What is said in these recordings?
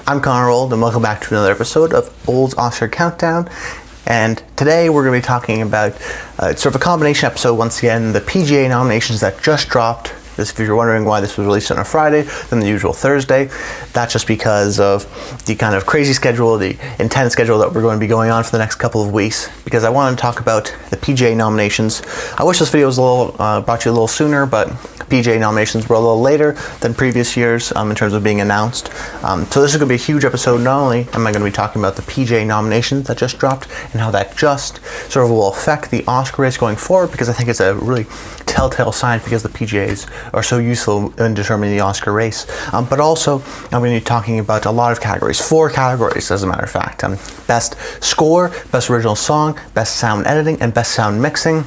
I'm Connor Old, and welcome back to another episode of Old's Oscar Countdown. And today we're going to be talking about sort of a combination episode once again, the PGA nominations that just dropped. If you're wondering why this was released on a Friday than the usual Thursday, that's just because of the kind of crazy schedule, the intense schedule that we're going to be going on for the next couple of weeks, because I wanted to talk about the PGA nominations. I wish this video was a little brought you a little sooner, but PGA nominations were a little later than previous years in terms of being announced. So this is going to be a huge episode. Not only am I going to be talking about the PGA nominations that just dropped and how that just sort of will affect the Oscar race going forward, because I think it's a really telltale sign because the PGAs are so useful in determining the Oscar race. But also, I'm going to be talking about a lot of categories, 4 categories as a matter of fact. Best score, best original song, best sound editing, and best sound mixing.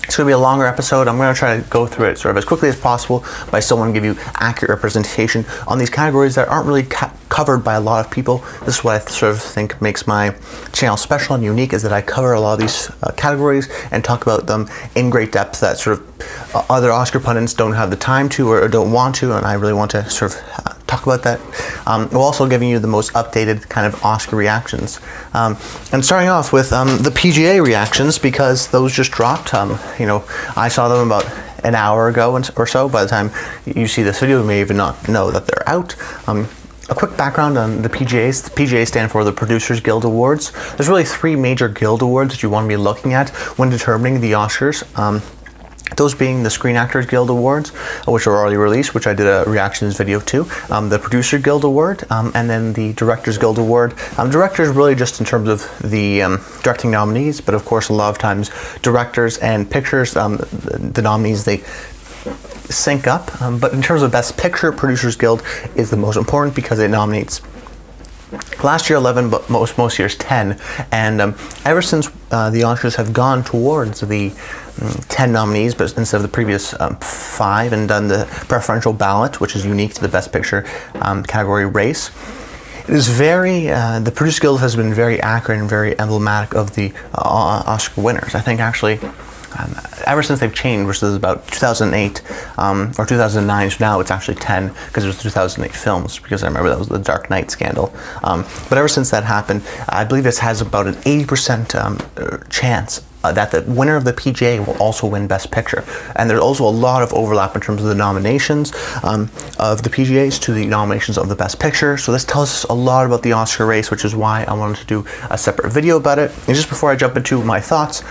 It's going to be a longer episode. I'm going to try to go through it sort of as quickly as possible, but I still want to give you accurate representation on these categories that aren't really covered by a lot of people. This is what I sort of think makes my channel special and unique, is that I cover a lot of these categories and talk about them in great depth that sort of other Oscar pundits don't have the time to or don't want to, and I really want to sort of talk about that. We're also giving you the most updated kind of Oscar reactions. And starting off with the PGA reactions, because those just dropped. You know, I saw them about an hour ago or so. By the time you see this video, you may even not know that they're out. A quick background on the PGAs. The PGA stand for the Producers Guild Awards. There's really 3 major guild awards that you want to be looking at when determining the Oscars. Those being the Screen Actors Guild Awards, which are already released, which I did a reactions video to, the Producer Guild Award, and then the Directors Guild Award. Directors really just in terms of the directing nominees, but of course a lot of times directors and pictures, the nominees, they sync up. But in terms of Best Picture, Producers Guild is the most important because it nominates last year 11, but most years 10, and ever since the Oscars have gone towards the 10 nominees, but instead of the previous 5, and done the preferential ballot, which is unique to the Best Picture category race. It is very, the Producers Guild has been very accurate and very emblematic of the Oscar winners. I think actually, ever since they've changed, which is about 2008 or 2009, so now it's actually 10 because it was 2008 films, because I remember that was the Dark Knight scandal. But ever since that happened, I believe this has about an 80% chance that the winner of the PGA will also win Best Picture. And there's also a lot of overlap in terms of the nominations of the PGAs to the nominations of the Best Picture. So this tells us a lot about the Oscar race, which is why I wanted to do a separate video about it. And just before I jump into my thoughts,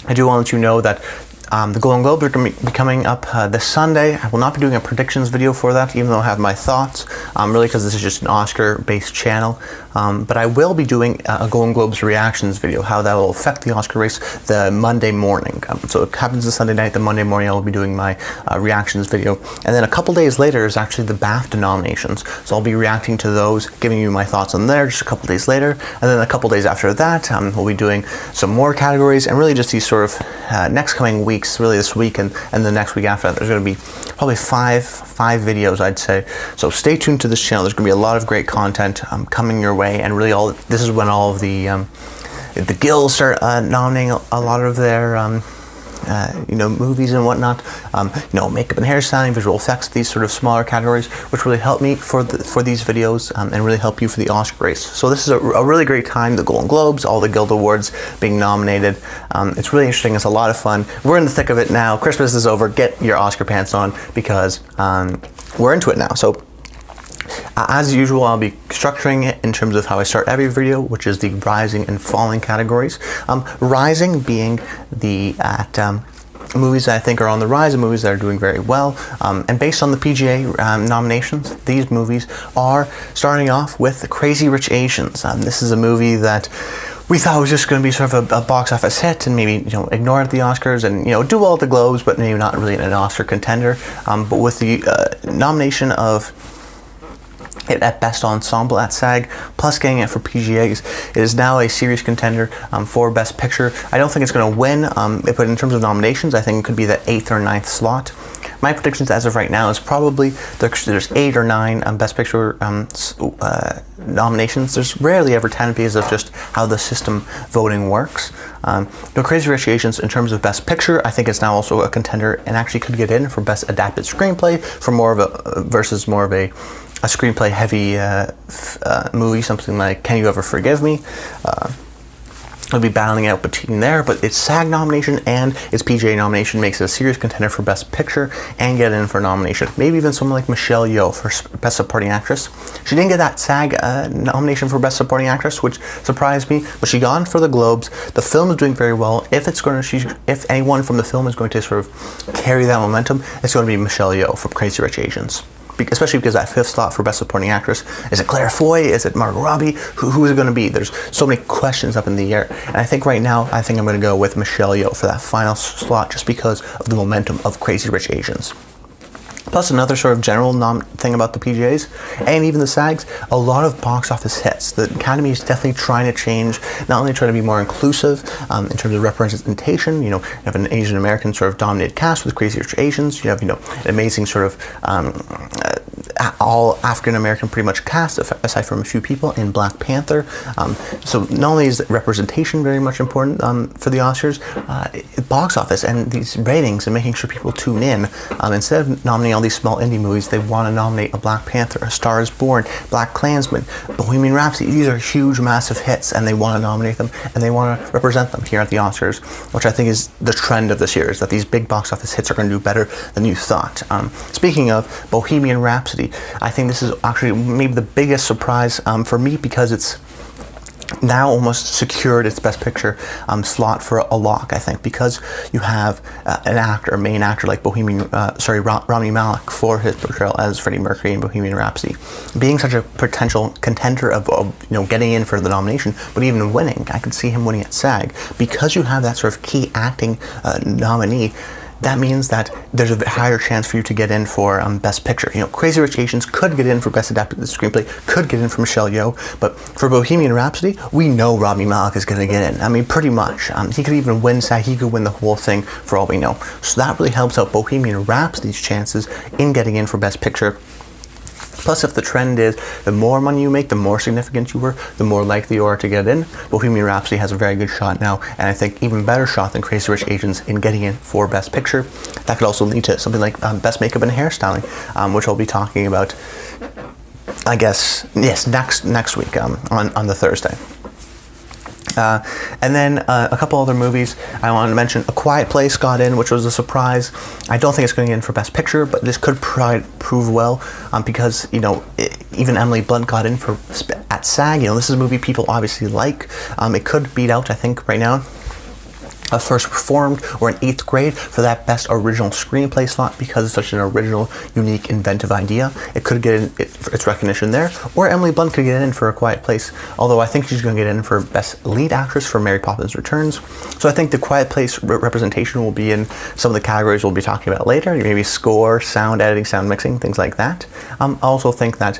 I do want to let you know that the Golden Globes are going to be coming up this Sunday. I will not be doing a predictions video for that, even though I have my thoughts, really because this is just an Oscar-based channel. But I will be doing a Golden Globes reactions video, how that will affect the Oscar race the Monday morning. So it happens this Sunday night. The Monday morning I will be doing my reactions video. And then a couple days later is actually the BAFTA nominations. So I'll be reacting to those, giving you my thoughts on there just a couple days later. And then a couple days after that, we'll be doing some more categories, and really just these sort of next coming weeks, really this week and the next week after that. There's going to be probably five videos, I'd say. So stay tuned to this channel. There's going to be a lot of great content coming your way. And really, this is when all of the guilds start nominating a lot of their movies and whatnot. Makeup and hairstyling, visual effects, these sort of smaller categories, which really help me for these videos and really help you for the Oscar race. So this is a really great time. The Golden Globes, all the Guild Awards being nominated. It's really interesting. It's a lot of fun. We're in the thick of it now. Christmas is over. Get your Oscar pants on, because we're into it now. So as usual, I'll be structuring it in terms of how I start every video, which is the rising and falling categories. Rising being the movies that I think are on the rise and movies that are doing very well. And based on the PGA nominations, these movies are starting off with Crazy Rich Asians. This is a movie that we thought was just going to be sort of a box office hit and maybe ignore it at the Oscars and do well at the Globes, but maybe not really an Oscar contender. But with the nomination of it at Best Ensemble at SAG, plus getting it for PGAs, it is now a serious contender for Best Picture. I don't think it's going to win, but in terms of nominations, I think it could be the 8th or 9th slot. My predictions as of right now is probably there's 8 or 9 Best Picture nominations. There's rarely ever 10 because of just how the system voting works. Crazy Rich Asians, in terms of Best Picture, I think it's now also a contender and actually could get in for Best Adapted Screenplay for more of a a screenplay heavy movie, something like Can You Ever Forgive Me? It'll be battling out between there, but its SAG nomination and its PGA nomination makes it a serious contender for Best Picture and get in for nomination. Maybe even someone like Michelle Yeoh for Best Supporting Actress. She didn't get that SAG nomination for Best Supporting Actress, which surprised me, but she got in for the Globes. The film is doing very well. If anyone from the film is going to sort of carry that momentum, it's going to be Michelle Yeoh from Crazy Rich Asians. Especially because that fifth slot for Best Supporting Actress, is it Claire Foy? Is it Margot Robbie? Who is it going to be? There's so many questions up in the air. And I think right now, I'm going to go with Michelle Yeoh for that final slot just because of the momentum of Crazy Rich Asians. Plus, another sort of general thing about the PGAs and even the SAGs, a lot of box office hits. The Academy is definitely trying to change, not only trying to be more inclusive in terms of representation. You have an Asian American sort of dominated cast with Crazy Rich Asians. You have, an amazing sort of all African American pretty much cast, aside from a few people in Black Panther. So not only is representation very much important for the Oscars, box office and these ratings and making sure people tune in. Instead of nominating all these small indie movies, they want to nominate a Black Panther, A Star is Born, Black Klansman, Bohemian Rhapsody. These are huge, massive hits, and they want to nominate them, and they want to represent them here at the Oscars, which I think is the trend of this year, is that these big box office hits are going to do better than you thought. Speaking of Bohemian Rhapsody, I think this is actually maybe the biggest surprise for me, because it's now almost secured its Best Picture slot for a lock, I think, because you have a main actor like Rami Malek for his portrayal as Freddie Mercury in Bohemian Rhapsody, being such a potential contender of getting in for the nomination, but even winning. I could see him winning at SAG because you have that sort of key acting nominee. That means that there's a higher chance for you to get in for Best Picture. Crazy Rich Asians could get in for Best Adapted Screenplay, could get in for Michelle Yeoh, but for Bohemian Rhapsody, we know Rami Malek is going to get in. I mean, pretty much. He could even win SAG, he could win the whole thing for all we know. So that really helps out Bohemian Rhapsody's chances in getting in for Best Picture. Plus, if the trend is the more money you make, the more significant you were, the more likely you are to get in, Bohemian Rhapsody has a very good shot now, and I think even better shot than Crazy Rich Asians in getting in for Best Picture. That could also lead to something like Best Makeup and Hairstyling, which I'll be talking about, I guess, yes, next week on the Thursday. And then a couple other movies I wanted to mention. A Quiet Place got in, which was a surprise. I don't think it's going to get in for Best Picture, but this could prove well because even Emily Blunt got in at SAG. This is a movie people obviously like. It could beat out, I think, right now, First Reformed or in 8th Grade for that Best Original Screenplay slot, because it's such an original, unique, inventive idea. It could get its recognition there. Or Emily Blunt could get in for A Quiet Place, although I think she's going to get in for Best Lead Actress for Mary Poppins Returns. So I think the Quiet Place representation will be in some of the categories we'll be talking about later, maybe score, sound editing, sound mixing, things like that. I also think that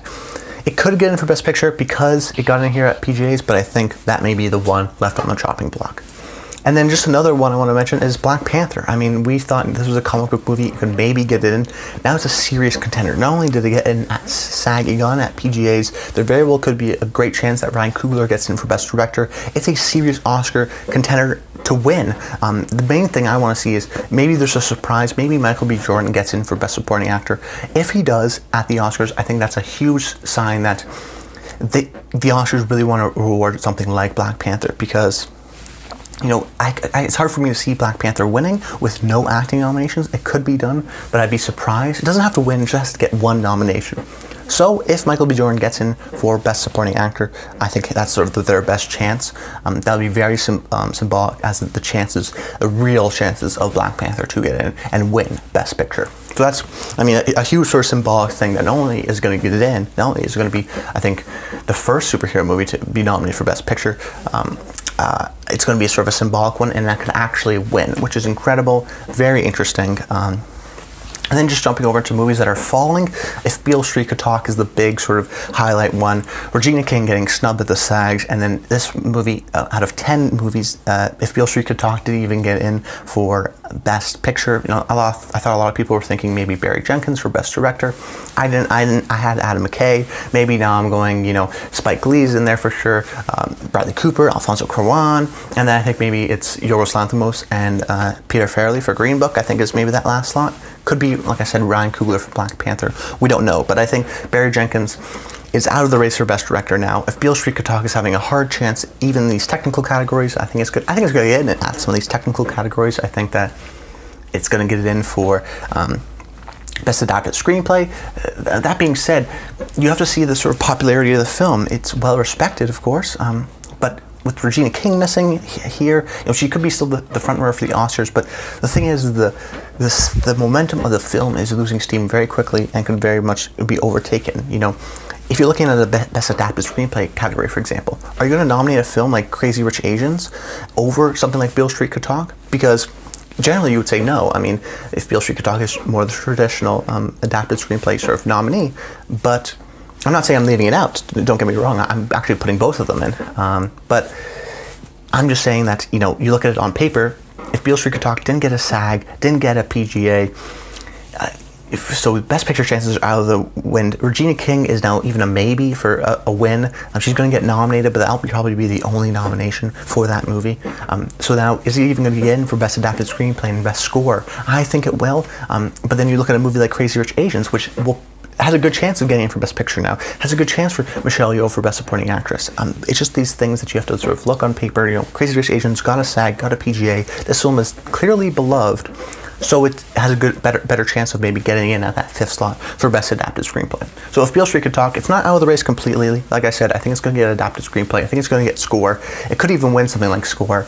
it could get in for Best Picture because it got in here at PGAs, but I think that may be the one left on the chopping block. And then just another one I want to mention is Black Panther. I mean, we thought this was a comic book movie, you could maybe get it in. Now it's a serious contender. Not only did it get in at SAG, it got in at PGAs, there very well could be a great chance that Ryan Coogler gets in for Best Director. It's a serious Oscar contender to win. The main thing I want to see is maybe there's a surprise. Maybe Michael B. Jordan gets in for Best Supporting Actor. If he does at the Oscars, I think that's a huge sign that the Oscars really want to reward something like Black Panther, because it's hard for me to see Black Panther winning with no acting nominations. It could be done, but I'd be surprised. It doesn't have to win, just to get one nomination. So if Michael B. Jordan gets in for Best Supporting Actor, I think that's sort of their best chance. That would be very symbolic as the real chances of Black Panther to get in and win Best Picture. So that's, a huge sort of symbolic thing that not only is going to get it in, not only is it going to be, I think, the first superhero movie to be nominated for Best Picture, it's going to be a sort of a symbolic one, and that can actually win, which is incredible, very interesting. And then just jumping over to movies that are falling, If Beale Street Could Talk is the big sort of highlight one. Regina King getting snubbed at the SAGs, and then this movie, out of 10 movies, If Beale Street Could Talk didn't even get in for Best Picture. I thought a lot of people were thinking maybe Barry Jenkins for Best Director. I didn't. I had Adam McKay. Maybe now I'm going, Spike Lee's in there for sure. Bradley Cooper, Alfonso Cuarón, and then I think maybe it's Yorgos Lanthimos and Peter Farrelly for Green Book. I think is maybe that last slot. Could be, like I said, Ryan Coogler for Black Panther. We don't know, but I think Barry Jenkins is out of the race for Best Director now. If Beale Street Could Talk is having a hard chance, even in these technical categories, I think it's good. I think it's going to get in at some of these technical categories. I think that it's going to get it in for Best Adapted Screenplay. That being said, you have to see the sort of popularity of the film. It's well respected, of course, but with Regina King missing here, she could be still the front runner for the Oscars. But the thing is, the momentum of the film is losing steam very quickly and could very much be overtaken. If you're looking at the Best Adapted Screenplay category, for example, are you going to nominate a film like Crazy Rich Asians over something like Beale Street Could Talk? Because generally you would say no. I mean, if Beale Street Could Talk is more the traditional adapted screenplay sort of nominee, but I'm not saying I'm leaving it out. Don't get me wrong. I'm actually putting both of them in. But I'm just saying that, you look at it on paper, if Beale Street Could Talk didn't get a SAG, didn't get a PGA, so Best Picture chances are out of the wind. Regina King is now even a maybe for a win. She's going to get nominated, but that'll probably be the only nomination for that movie. So now, is it even going to get in for Best Adapted Screenplay and Best Score? I think it will. But then you look at a movie like Crazy Rich Asians, which has a good chance of getting in for Best Picture now. Has a good chance for Michelle Yeoh for Best Supporting Actress. It's just these things that you have to sort of look on paper. Crazy Rich Asians got a SAG, got a PGA. This film is clearly beloved. So it has a better chance of maybe getting in at that 5th slot for Best Adapted Screenplay. So if Beale Street Could Talk, it's not out of the race completely. Like I said, I think it's going to get Adapted Screenplay. I think it's going to get Score. It could even win something like Score.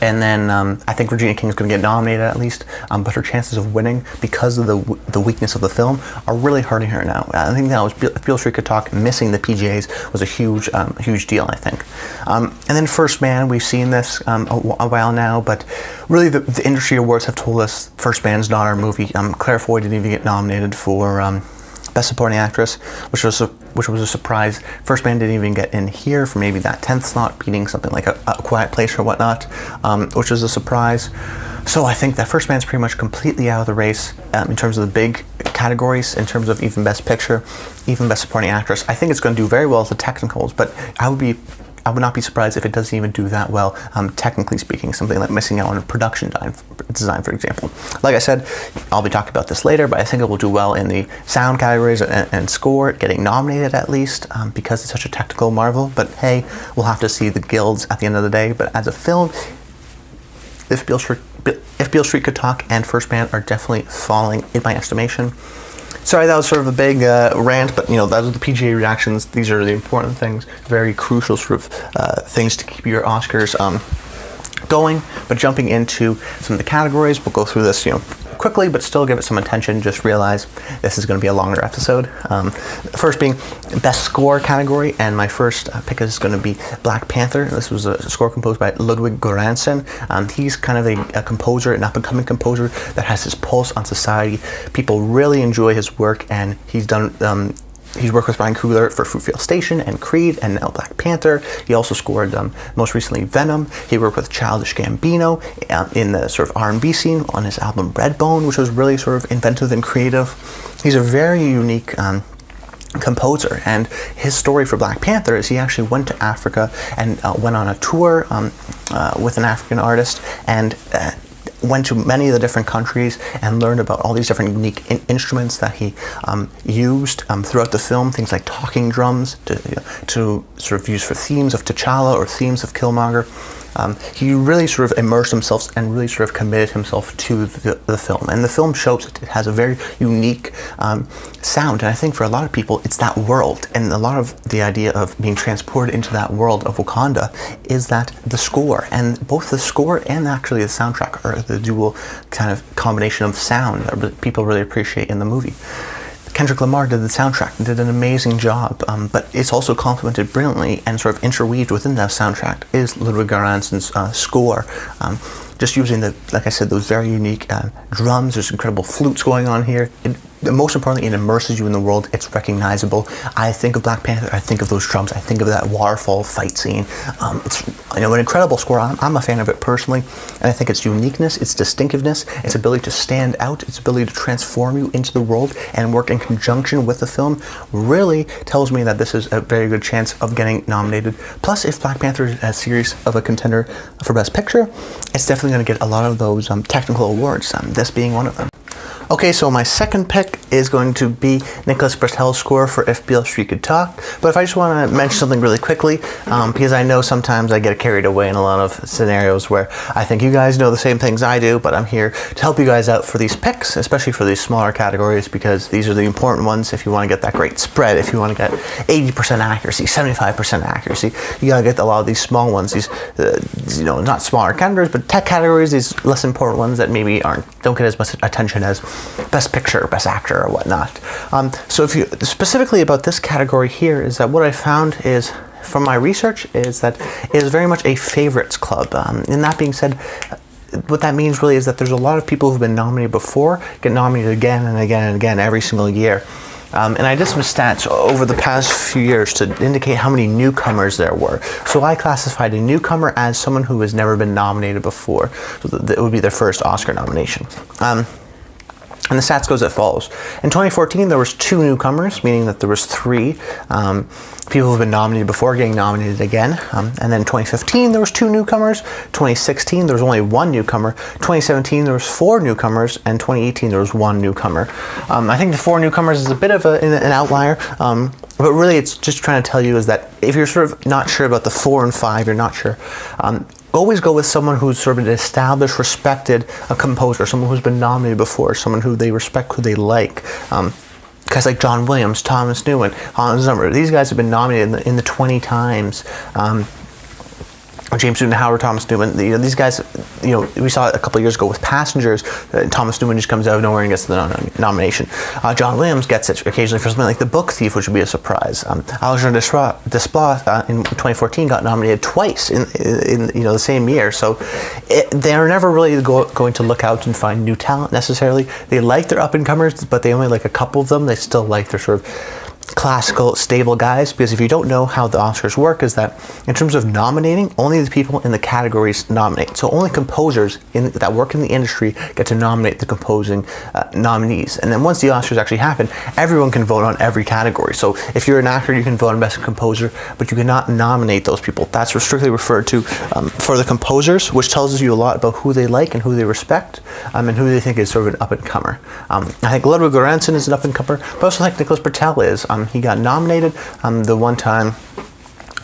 And then I think Regina King is going to get nominated at least, but her chances of winning, because of the weakness of the film, are really hurting her now. I think that was Beale Street Could Talk missing the PGAs was a huge deal, I think. And then First Man, we've seen this a while now, but really the industry awards have told us First Man's not our movie. Claire Foy didn't even get nominated for Best Supporting Actress, which was a surprise. First Man didn't even get in here for maybe that 10th slot, beating something like a Quiet Place or whatnot, which was a surprise. So I think that First Man's pretty much completely out of the race in terms of the big categories, in terms of even Best Picture, even Best Supporting Actress. I think it's going to do very well as the technicals, but I would not be surprised if it doesn't even do that well, technically speaking, something like missing out on a production design, for example. Like I said, I'll be talking about this later, but I think it will do well in the sound categories and score, getting nominated at least, because it's such a technical marvel. But hey, we'll have to see the guilds at the end of the day. But as a film, if Beale Street Could Talk and First Man are definitely falling in my estimation. Sorry, that was sort of a big rant, but those are the PGA reactions. These are the important things, very crucial sort of things to keep your Oscars going. But jumping into some of the categories, we'll go through this, quickly, but still give it some attention. Just realize this is going to be a longer episode. First being Best Score category, and my first pick is going to be Black Panther. This was a score composed by Ludwig Göransson. He's kind of a composer, an up-and-coming composer that has his pulse on society. People really enjoy his work, and he's done. He's worked with Ryan Coogler for Fruitvale Station and Creed, and now Black Panther. He also scored, most recently, Venom. He worked with Childish Gambino in the sort of R&B scene on his album Redbone, which was really sort of inventive and creative. He's a very unique composer, and his story for Black Panther is he actually went to Africa and went on a tour with an African artist, and went to many of the different countries and learned about all these different unique instruments that he used throughout the film, things like talking drums to sort of use for themes of T'Challa or themes of Killmonger. He really sort of immersed himself and really sort of committed himself to the film. And the film shows it has a very unique sound. And I think for a lot of people, it's that world. And a lot of the idea of being transported into that world of Wakanda is that the score. And both the score and actually the soundtrack are the dual kind of combination of sound that people really appreciate in the movie. Kendrick Lamar did the soundtrack, did an amazing job, but it's also complemented brilliantly and sort of interweaved within that soundtrack is Ludwig Göransson's score. Just using like I said, those very unique drums. There's incredible flutes going on here. It most importantly, it immerses you in the world. It's recognizable. I think of Black Panther, I think of those drums, I think of that waterfall fight scene. It's an incredible score. I'm a fan of it personally, and I think its uniqueness, its distinctiveness, its ability to stand out, its ability to transform you into the world and work in conjunction with the film really tells me that this is a very good chance of getting nominated. Plus, if Black Panther is a series of a contender for Best Picture, it's definitely going to get a lot of those technical awards, this being one of them. Okay, so my second pick is going to be Nicholas Britell's score for If Beale Street Could Talk. But if I just want to mention something really quickly, because I know sometimes I get carried away in a lot of scenarios where I think you guys know the same things I do, but I'm here to help you guys out for these picks, especially for these smaller categories, because these are the important ones if you want to get that great spread, if you want to get 80% accuracy, 75% accuracy. You got to get a lot of these small ones, these, not smaller categories, but tech categories, these less important ones that maybe don't get as much attention as Best Picture, Best Actor, or whatnot. So if you specifically about this category here, is that what I found is from my research is that it is very much a favorites club. And that being said, what that means really is that there's a lot of people who've been nominated before get nominated again and again and again every single year. And I did some stats over the past few years to indicate how many newcomers there were. So I classified a newcomer as someone who has never been nominated before. So that would be their first Oscar nomination. And the stats goes as follows. In 2014, there was 2 newcomers, meaning that there was 3 people who've been nominated before getting nominated again. And then in 2015, there was 2 newcomers. 2016, there was only 1 newcomer. 2017, there was 4 newcomers. And 2018, there was 1 newcomer. I think the 4 newcomers is a bit of an outlier. But really, it's just trying to tell you is that if you're sort of not sure about the 4 and 5, you're not sure, always go with someone who's sort of an established, respected composer, someone who's been nominated before, someone who they respect, who they like. Guys like John Williams, Thomas Newman, Hans Zimmer, these guys have been nominated in the 20 times. James Newton Howard, Thomas Newman, these guys, we saw it a couple of years ago with Passengers. Thomas Newman just comes out of nowhere and gets the nomination. John Williams gets it occasionally for something like The Book Thief, which would be a surprise. Alexandre Desplat in 2014 got nominated twice in the same year. So they're never really going to look out and find new talent necessarily. They like their up-and-comers, but they only like a couple of them. They still like their sort of classical, stable guys, because if you don't know how the Oscars work, is that in terms of nominating, only the people in the categories nominate. So only composers that work in the industry get to nominate the composing nominees. And then once the Oscars actually happen, everyone can vote on every category. So if you're an actor, you can vote on Best Composer, but you cannot nominate those people. That's strictly referred to for the composers, which tells you a lot about who they like and who they respect, and who they think is sort of an up-and-comer. I think Ludwig Göransson is an up-and-comer, but I also think Nicholas Britell is. He got nominated the one time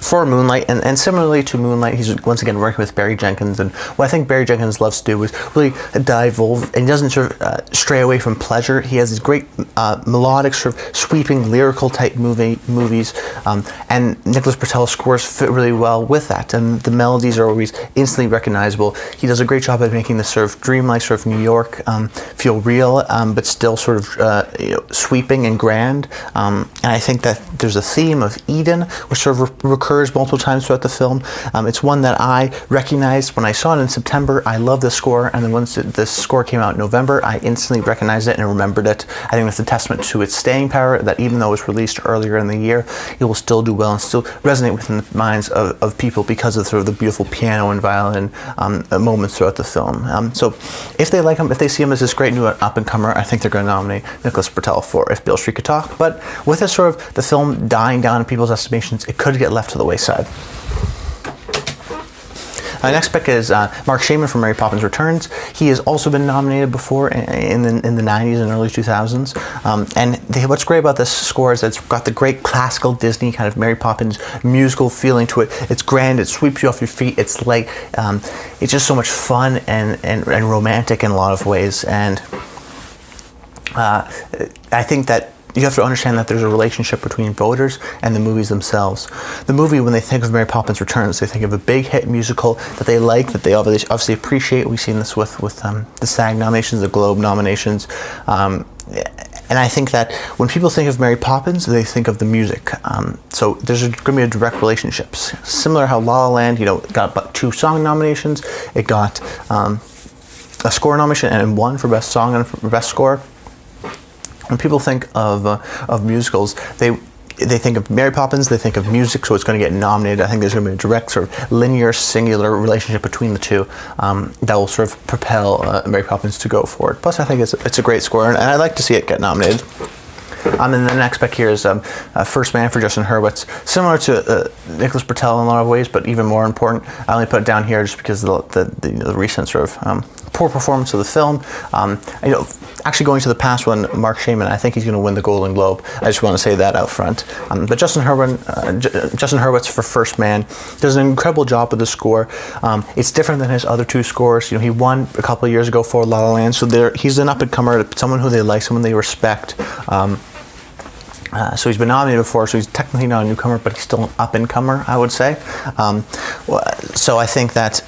for Moonlight, and similarly to Moonlight, he's once again working with Barry Jenkins, and what I think Barry Jenkins loves to do is really divulge, and he doesn't sort of stray away from pleasure. He has these great melodic, sort of sweeping, lyrical type movies, and Nicholas Britell's scores fit really well with that, and the melodies are always instantly recognizable. He does a great job at making the sort of dreamlike sort of New York feel real, but still sort of sweeping and grand, and I think that there's a theme of Eden, which sort of recurs multiple times throughout the film. It's one that I recognized when I saw it in September. I love the score, and then once the score came out in November, I instantly recognized it and remembered it. I think that's a testament to its staying power, that even though it was released earlier in the year, it will still do well and still resonate within the minds of people because of sort of the beautiful piano and violin moments throughout the film. So if they like him, if they see him as this great new up-and-comer, I think they're going to nominate Nicholas Britell for If Beale Street Could Talk. But with this sort of the film dying down in people's estimations, it could get left to the wayside. Next pick is Mark Shaman from Mary Poppins Returns. He has also been nominated before in the 90s and early 2000s. And what's great about this score is that it's got the great classical Disney kind of Mary Poppins musical feeling to it. It's grand, it sweeps you off your feet. It's like, it's just so much fun and romantic in a lot of ways. And I think that you have to understand that there's a relationship between voters and the movies themselves. The movie, when they think of Mary Poppins Returns, they think of a big hit musical that they like, that they obviously appreciate. We've seen this with the SAG nominations, the Globe nominations. And I think that when people think of Mary Poppins, they think of the music. So there's going to be a direct relationship. Similar how La La Land, got about 2 song nominations. It got a score nomination and 1 for Best Song and for Best Score. when people think of musicals, they think of Mary Poppins, they think of music, so it's going to get nominated. I think there's going to be a direct sort of linear, singular relationship between the two that will sort of propel Mary Poppins to go forward. Plus, I think it's a great score, and I'd like to see it get nominated. And the next pick here is First Man for Justin Hurwitz. Similar to Nicholas Britell in a lot of ways, but even more important. I only put it down here just because of the recent sort of poor performance of the film. Actually going to the past one, Mark Shaman, I think he's going to win the Golden Globe. I just want to say that out front. But Justin Hurwitz for First Man does an incredible job with the score. It's different than his other two scores. He won a couple of years ago for La La Land, so he's an up-and-comer, someone who they like, someone they respect. So he's been nominated before, so he's technically not a newcomer, but he's still an up-and-comer, I would say. So I think that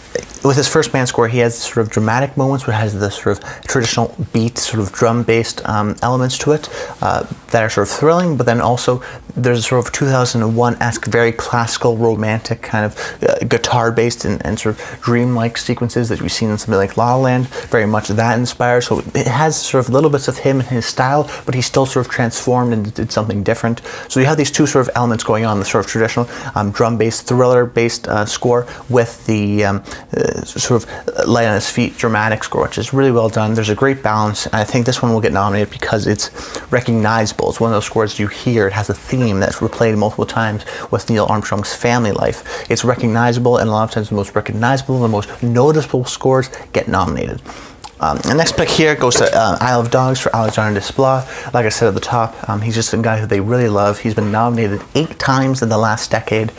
with his First Man score, he has sort of dramatic moments, but has this sort of traditional beat, sort of drum-based elements to it that are sort of thrilling, but then also there's a sort of 2001-esque, very classical, romantic kind of guitar-based and sort of dreamlike sequences that we've seen in something like La La Land, very much that inspired. So it has sort of little bits of him and his style, but he's still sort of transformed and did something different. So you have these two sort of elements going on, the sort of traditional drum-based, thriller-based score with the sort of light on his feet dramatic score, which is really well done. There's a great balance, and I think this one will get nominated because it's recognizable. It's one of those scores you hear. It has a theme that's replayed multiple times with Neil Armstrong's family life. It's recognizable, and a lot of times the most recognizable, the most noticeable scores get nominated. The next pick here goes to Isle of Dogs for Alexandre Desplat. Like I said at the top, he's just a guy who they really love. He's been nominated 8 times in the last decade.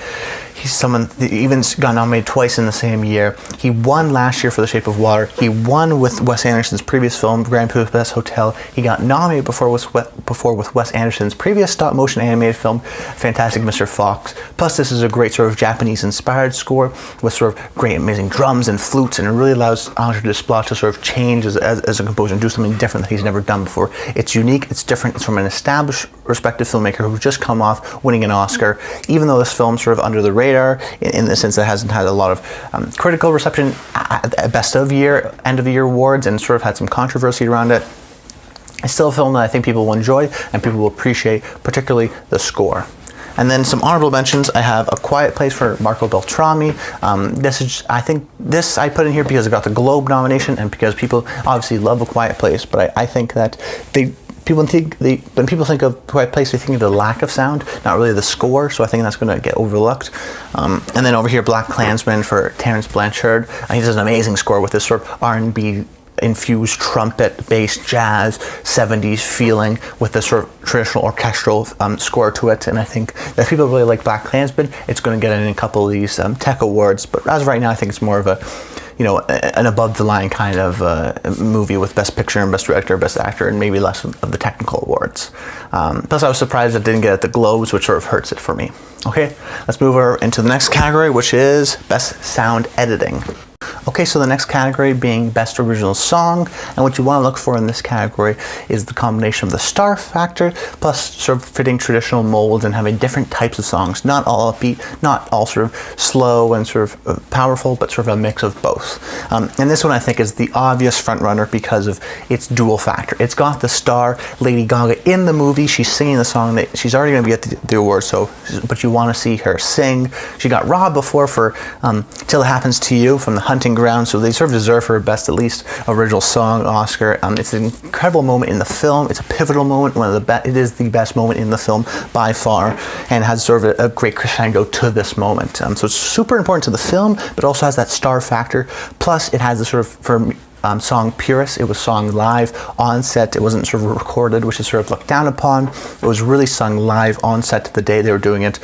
He's someone that even got nominated twice in the same year. He won last year for The Shape of Water. He won with Wes Anderson's previous film, Grand Budapest Hotel. He got nominated before with Wes Anderson's previous stop-motion animated film, Fantastic Mr. Fox. Plus, this is a great sort of Japanese-inspired score with sort of great, amazing drums and flutes, and it really allows Alexandre Desplat to sort of change as a composer and do something different that he's never done before. It's unique, it's different, it's from an established, respected filmmaker who's just come off winning an Oscar. Even though this film's sort of under the radar, in the sense that it hasn't had a lot of critical reception at best of year, end of the year awards, and sort of had some controversy around it, it's still a film that I think people will enjoy and people will appreciate, particularly the score. And then some honorable mentions. I have A Quiet Place for Marco Beltrami. I put in here because it got the Globe nomination and because people obviously love A Quiet Place, but I think that when people think of Quiet Place, they think of the lack of sound, not really the score, so I think that's going to get overlooked. And then over here, Black Klansman for Terence Blanchard. He does an amazing score with this sort of R&B infused trumpet, bass, jazz, 70s feeling with this sort of traditional orchestral score to it. And I think that if people really like Black Klansman, it's going to get in a couple of these tech awards. But as of right now, I think it's more of an above the line kind of movie with Best Picture and Best Director, Best Actor, and maybe less of the technical awards. Plus, I was surprised it didn't get at the Globes, which sort of hurts it for me. Okay, let's move over into the next category, which is Best Sound Editing. Okay, so the next category being Best Original Song, and what you want to look for in this category is the combination of the star factor plus sort of fitting traditional molds and having different types of songs, not all upbeat, not all sort of slow and sort of powerful, but sort of a mix of both. And this one I think is the obvious front runner because of its dual factor. It's got the star Lady Gaga in the movie. She's singing the song that she's already going to be at the awards, but you want to see her sing. She got robbed before for Till It Happens to You from The Hunting Ground, so they sort of deserve her best, at least, original song Oscar. It's an incredible moment in the film. It's a pivotal moment. It is the best moment in the film by far, and has sort of a great crescendo to this moment. So it's super important to the film, but also has that star factor. Plus, it has the sort of song Purist. It was sung live on set. It wasn't sort of recorded, which is sort of looked down upon. It was really sung live on set the day they were doing it.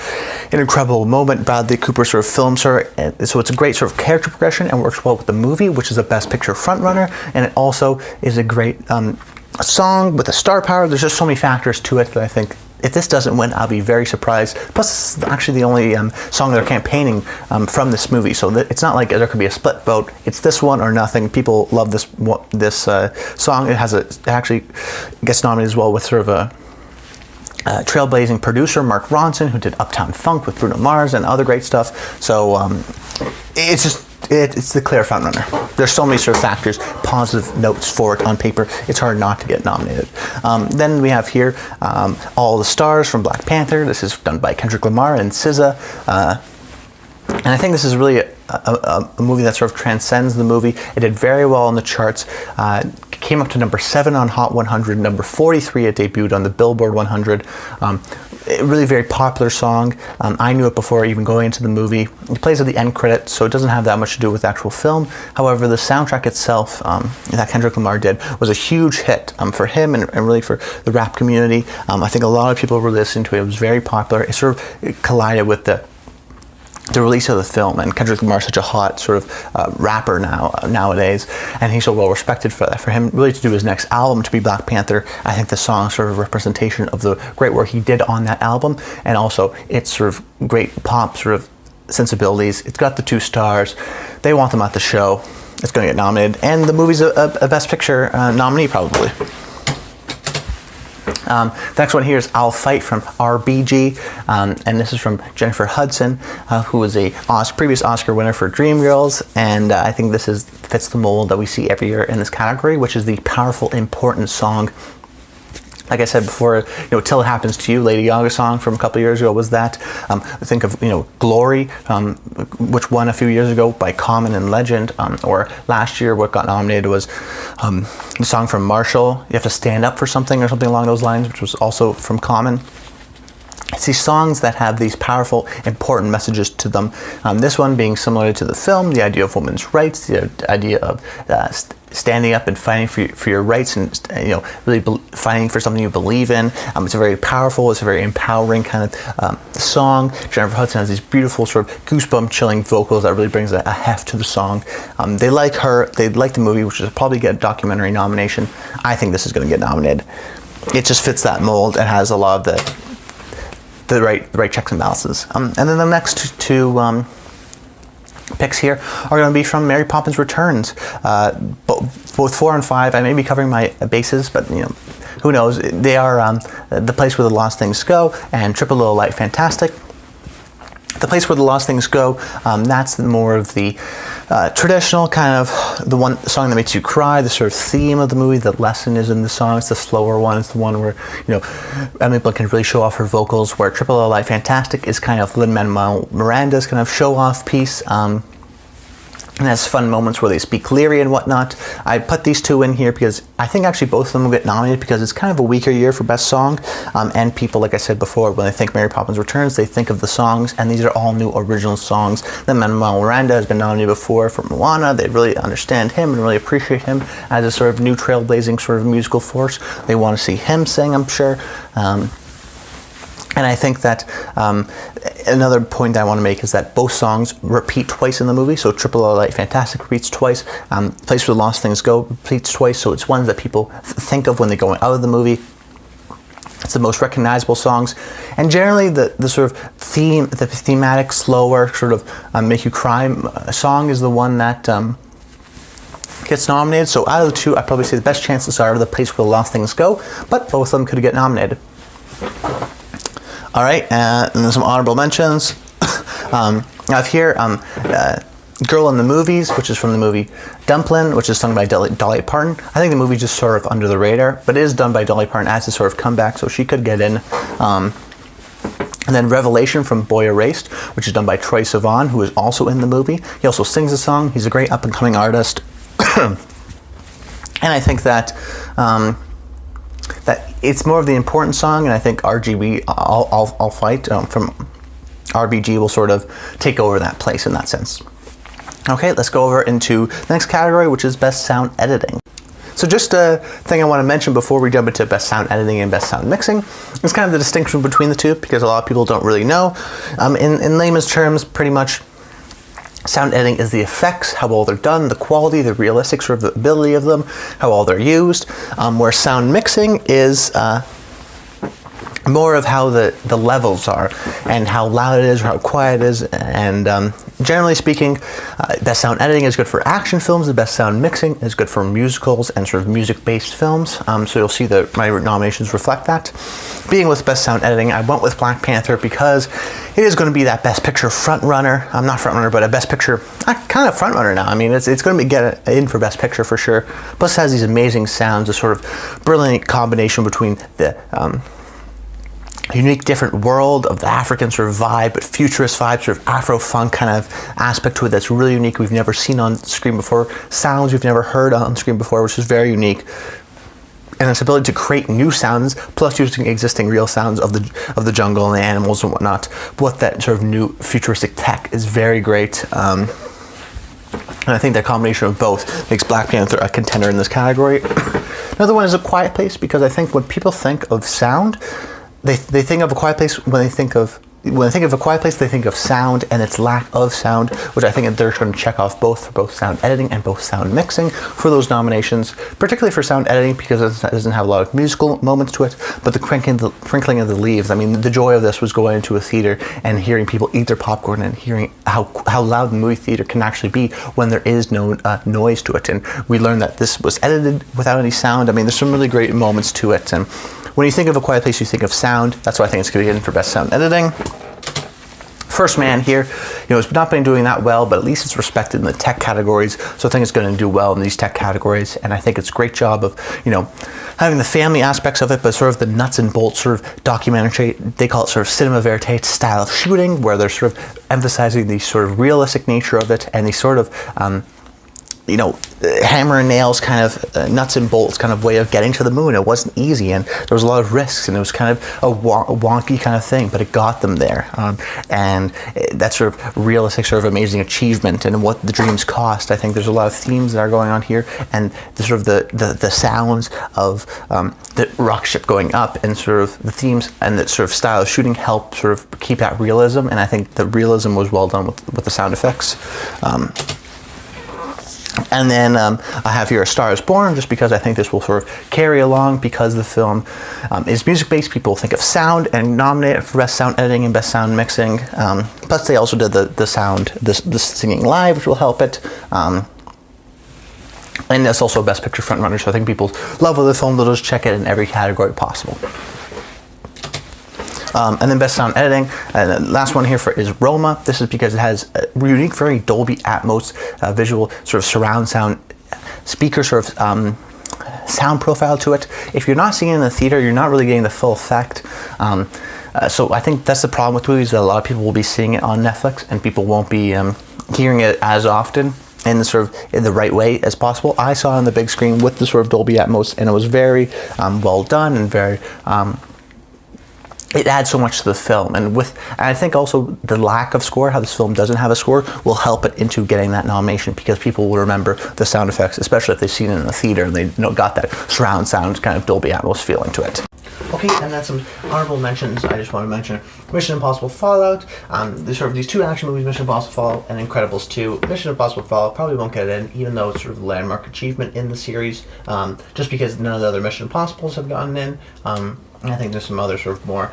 An incredible moment. Bradley Cooper sort of films her, so it's a great sort of character progression and works well with the movie, which is a Best Picture frontrunner, and it also is a great song with a star power. There's just so many factors to it that I think if this doesn't win, I'll be very surprised. Plus, it's actually the only song they're campaigning from this movie, so it's not like there could be a split vote. It's this one or nothing. People love this song. It actually gets nominated as well with sort of a trailblazing producer, Mark Ronson, who did Uptown Funk with Bruno Mars and other great stuff. So it's just it's the clear front runner. There's so many sort of factors, positive notes for it on paper. It's hard not to get nominated. Then we have here All the Stars from Black Panther. This is done by Kendrick Lamar and SZA. And I think this is really a movie that sort of transcends the movie. It did very well on the charts. Came up to number 7 on Hot 100, number 43 it debuted on the Billboard 100. A really very popular song. I knew it before even going into the movie. It plays at the end credits, so it doesn't have that much to do with the actual film. However, the soundtrack itself that Kendrick Lamar did was a huge hit for him and really for the rap community. I think a lot of people were listening to it. It was very popular. It sort of collided with the release of the film, and Kendrick Lamar is such a hot sort of rapper nowadays, and he's so well respected for that. For him really to do his next album to be Black Panther, I think the song is sort of a representation of the great work he did on that album, and also its sort of great pop sort of sensibilities. It's got the 2 stars. They want them at the show. It's going to get nominated, and the movie's a Best Picture nominee probably. The next one here is I'll Fight from RBG, and this is from Jennifer Hudson, who was a previous Oscar winner for Dreamgirls, and I think this fits the mold that we see every year in this category, which is the powerful, important song. Like I said before, Till It Happens to You, Lady Gaga song from a couple of years ago was that. Think of, Glory, which won a few years ago by Common and Legend, or last year what got nominated was the song from Marshall, You Have to Stand Up for Something, or something along those lines, which was also from Common. It's these songs that have these powerful, important messages to them. This one being similar to the film, the idea of women's rights, the idea of standing up and fighting for your rights, and really fighting for something you believe in. It's a very powerful, it's a very empowering kind of song. Jennifer Hudson has these beautiful sort of goosebump chilling vocals that really brings a heft to the song. They like her, they like the movie, which will probably get a documentary nomination. I think this is going to get nominated. It just fits that mold and has a lot of the right checks and balances. And then the next two picks here are going to be from Mary Poppins Returns. Both 4 and 5, I may be covering my bases, but who knows? They are The Place Where the Lost Things Go and Triple Little Light Fantastic. The Place Where the Lost Things Go, that's more of the traditional kind of the one song that makes you cry, the sort of theme of the movie. The lesson is in the song. It's the slower one. It's the one where Emily Blunt can really show off her vocals, where Triple Little Light Fantastic is kind of Lin-Manuel Miranda's kind of show off piece. And has fun moments where they speak Leary and whatnot. I put these two in here because I think actually both of them will get nominated because it's kind of a weaker year for Best Song. And people, like I said before, when they think Mary Poppins Returns, they think of the songs, and these are all new original songs. Then Lin-Manuel Miranda has been nominated before for Moana. They really understand him and really appreciate him as a sort of new trailblazing sort of musical force. They want to see him sing, I'm sure. And I think that another point I want to make is that both songs repeat twice in the movie. So Triple Little Light Fantastic repeats twice. Place Where the Lost Things Go repeats twice. So it's ones that people think of when they're going out of the movie. It's the most recognizable songs. And generally the sort of the thematic, slower, sort of make you cry song is the one that gets nominated. So out of the two, I'd probably say the best chances are The Place Where the Lost Things Go, but both of them could get nominated. All right, and then some honorable mentions. I have here Girl in the Movies, which is from the movie Dumplin', which is sung by Dolly Parton. I think the movie just sort of under the radar, but it is done by Dolly Parton as a sort of comeback, so she could get in. And then Revelation from Boy Erased, which is done by Troye Sivan, who is also in the movie. He also sings the song. He's a great up-and-coming artist. And I think that it's more of the important song, and I think RGB, I'll Fight from RBG will sort of take over that place in that sense. Okay, let's go over into the next category, which is Best Sound Editing. So just a thing I want to mention before we jump into Best Sound Editing and Best Sound Mixing is kind of the distinction between the two, because a lot of people don't really know. In layman's terms, pretty much, sound editing is the effects, how well they're done, the quality, the realistic sort of ability of them, how well they're used. Where sound mixing is more of how the levels are and how loud it is or how quiet it is. And generally speaking, best sound editing is good for action films. The best sound mixing is good for musicals and sort of music-based films. So you'll see that my nominations reflect that. Being with best sound editing, I went with Black Panther because it is going to be that best picture front runner. I'm not front runner, but a best picture kind of front runner now. I mean, it's going to get in for best picture for sure. Plus, it has these amazing sounds, a sort of brilliant combination between the unique different world of the African sort of vibe, but futurist vibe, sort of Afro-funk kind of aspect to it that's really unique, we've never seen on screen before, sounds we've never heard on screen before, which is very unique. And its ability to create new sounds, plus using existing real sounds of the jungle and the animals and whatnot, with that sort of new futuristic tech is very great. And I think that combination of both makes Black Panther a contender in this category. Another one is A Quiet Place, because I think when people think of sound, they think of A Quiet Place when they think of A Quiet Place, they think of sound and its lack of sound, which I think they're going to check off both for both sound editing and both sound mixing for those nominations, particularly for sound editing because it doesn't have a lot of musical moments to it, but the crinkling of the leaves. I mean, the joy of this was going into a theater and hearing people eat their popcorn and hearing how loud the movie theater can actually be when there is no noise to it. And we learned that this was edited without any sound. I mean, there's some really great moments to it. And when you think of A Quiet Place, you think of sound. That's why I think it's going to get in for best sound editing. First Man here, it's not been doing that well, but at least it's respected in the tech categories, so I think it's going to do well in these tech categories, and I think it's a great job of, having the family aspects of it, but sort of the nuts and bolts sort of documentary, they call it sort of cinema verite style of shooting, where they're sort of emphasizing the sort of realistic nature of it, and the sort of, hammer and nails kind of nuts and bolts kind of way of getting to the moon. It wasn't easy, and there was a lot of risks, and it was kind of a wonky kind of thing, but it got them there. And that sort of realistic, sort of amazing achievement and what the dreams cost. I think there's a lot of themes that are going on here, and the sort of the sounds of the rocket ship going up, and sort of the themes and the sort of style of shooting help sort of keep that realism. And I think the realism was well done with the sound effects. And then I have here A Star is Born, just because I think this will sort of carry along, because the film is music-based. People think of sound and nominate it for best sound editing and best sound mixing. Plus, they also did the singing live, which will help it. And that's also Best Picture frontrunner, so I think people love the film. They'll just check it in every category possible. And then best sound editing, and the last one here is Roma. This is because it has a unique, very Dolby Atmos visual sort of surround sound speaker sort of sound profile to it. If you're not seeing it in the theater, you're not really getting the full effect. So I think that's the problem with movies, that a lot of people will be seeing it on Netflix and people won't be hearing it as often in the right way as possible. I saw it on the big screen with the sort of Dolby Atmos, and it was very well done and very it adds so much to the film, and I think also the lack of score, how this film doesn't have a score, will help it into getting that nomination, because people will remember the sound effects, especially if they've seen it in the theater and they got that surround sound kind of Dolby Atmos feeling to it. Okay, and then some honorable mentions. I just want to mention Mission Impossible Fallout. These two action movies, Mission Impossible Fallout and Incredibles 2. Mission Impossible Fallout probably won't get it in, even though it's sort of a landmark achievement in the series, just because none of the other Mission Impossibles have gotten in. I think there's some other sort of more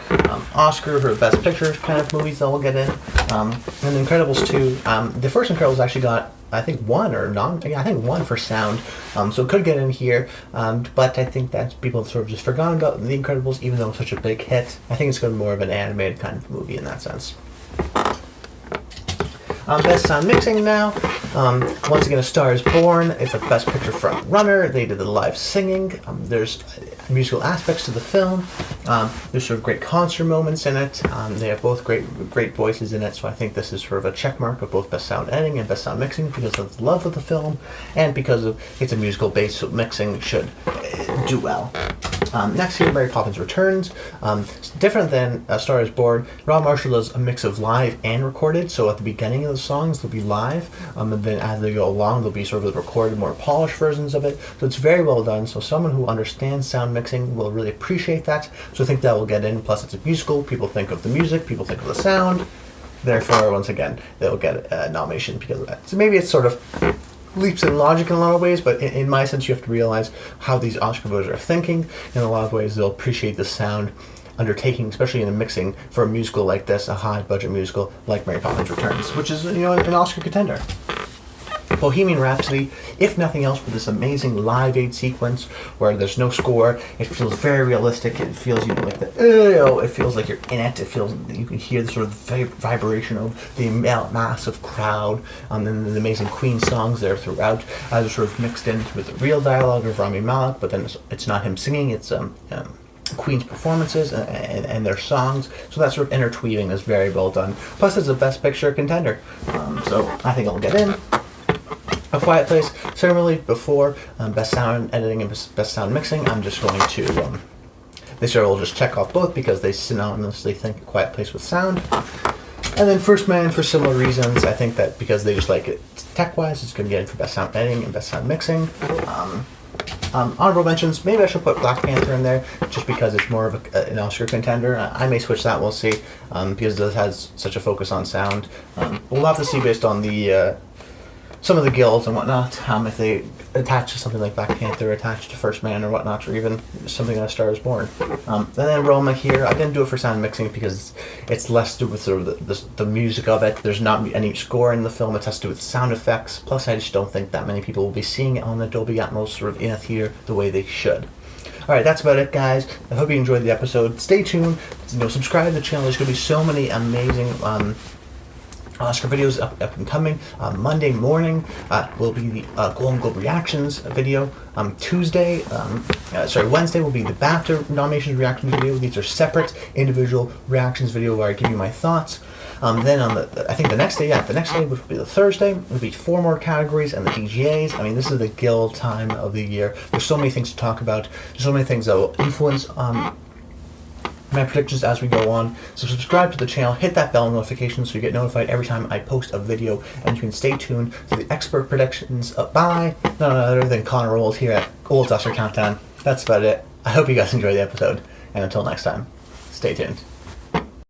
Oscar or Best Picture kind of movies that will get in. And Incredibles 2, the first Incredibles actually got, I think, one for sound, so it could get in here, but I think that people have sort of just forgotten about The Incredibles, even though it's such a big hit. I think it's going to be more of an animated kind of movie in that sense. Best sound mixing now. Once again, A Star is Born. It's a Best Picture front runner. They did the live singing. There's musical aspects to the film. There's sort of great concert moments in it. They have both great voices in it, so I think this is sort of a check mark of both best sound editing and best sound mixing, because of the love of the film and because of it's a musical base, so mixing should do well. Next here, Mary Poppins Returns. It's different than A Star is Born. Rob Marshall does a mix of live and recorded, so at the beginning of the songs they'll be live, and then as they go along they'll be sort of the recorded, more polished versions of it. So it's very well done, so someone who understands sound mixing will really appreciate that, so I think that will get in. Plus it's a musical, people think of the music, people think of the sound, therefore once again they'll get a nomination because of that. So maybe it's sort of leaps in logic in a lot of ways, but in my sense you have to realize how these Oscar voters are thinking. In a lot of ways they'll appreciate the sound undertaking, especially in a mixing for a musical like this, a high-budget musical like Mary Poppins Returns, which is, you know, an Oscar contender. Bohemian Rhapsody, if nothing else, with this amazing Live Aid sequence where there's no score, it feels very realistic. It feels like it feels like you're in it. It feels you can hear the sort of vibration of the massive crowd, and then the amazing Queen songs there throughout, they're sort of mixed in with the real dialogue of Rami Malek, but then it's not him singing. It's Queen's performances and their songs, so that sort of interweaving is very well done. Plus, it's a Best Picture contender, so I think it'll get in. A Quiet Place, similarly before Best Sound Editing and Best Sound Mixing, I'm just going to, this year I'll just check off both because they synonymously think A Quiet Place with sound. And then First Man, for similar reasons, I think that because they just like it tech-wise, it's going to get in for Best Sound Editing and Best Sound Mixing. Honorable mentions, maybe I should put Black Panther in there, just because it's more of an Oscar contender. I may switch that, we'll see, because this has such a focus on sound. We'll have to see based on the some of the guilds and whatnot, if they attach to something like Black Panther, attached to First Man or whatnot, or even something like A Star Is Born. And then Roma here, I didn't do it for sound mixing because it's less to do with sort of the music of it. There's not any score in the film, it has to do with sound effects. Plus, I just don't think that many people will be seeing it on the Dolby Atmos sort of in a theater the way they should. Alright, that's about it, guys. I hope you enjoyed the episode. Stay tuned. Subscribe to the channel. There's going to be so many amazing Oscar videos up and coming. Monday morning will be the Golden Globe reactions video. Wednesday will be the BAFTA nominations reactions video. These are separate individual reactions video where I give you my thoughts. Then on I think the next day, which will be the Thursday, will be 4 more categories and the PGAs. I mean, this is the guild time of the year. There's so many things to talk about. There's so many things that will influence my predictions as we go on. So subscribe to the channel, hit that bell notification so you get notified every time I post a video, and you can stay tuned to the expert predictions by none other than Connor Rolls here at Old Oscar Countdown. That's about it. I hope you guys enjoyed the episode, and until next time, stay tuned.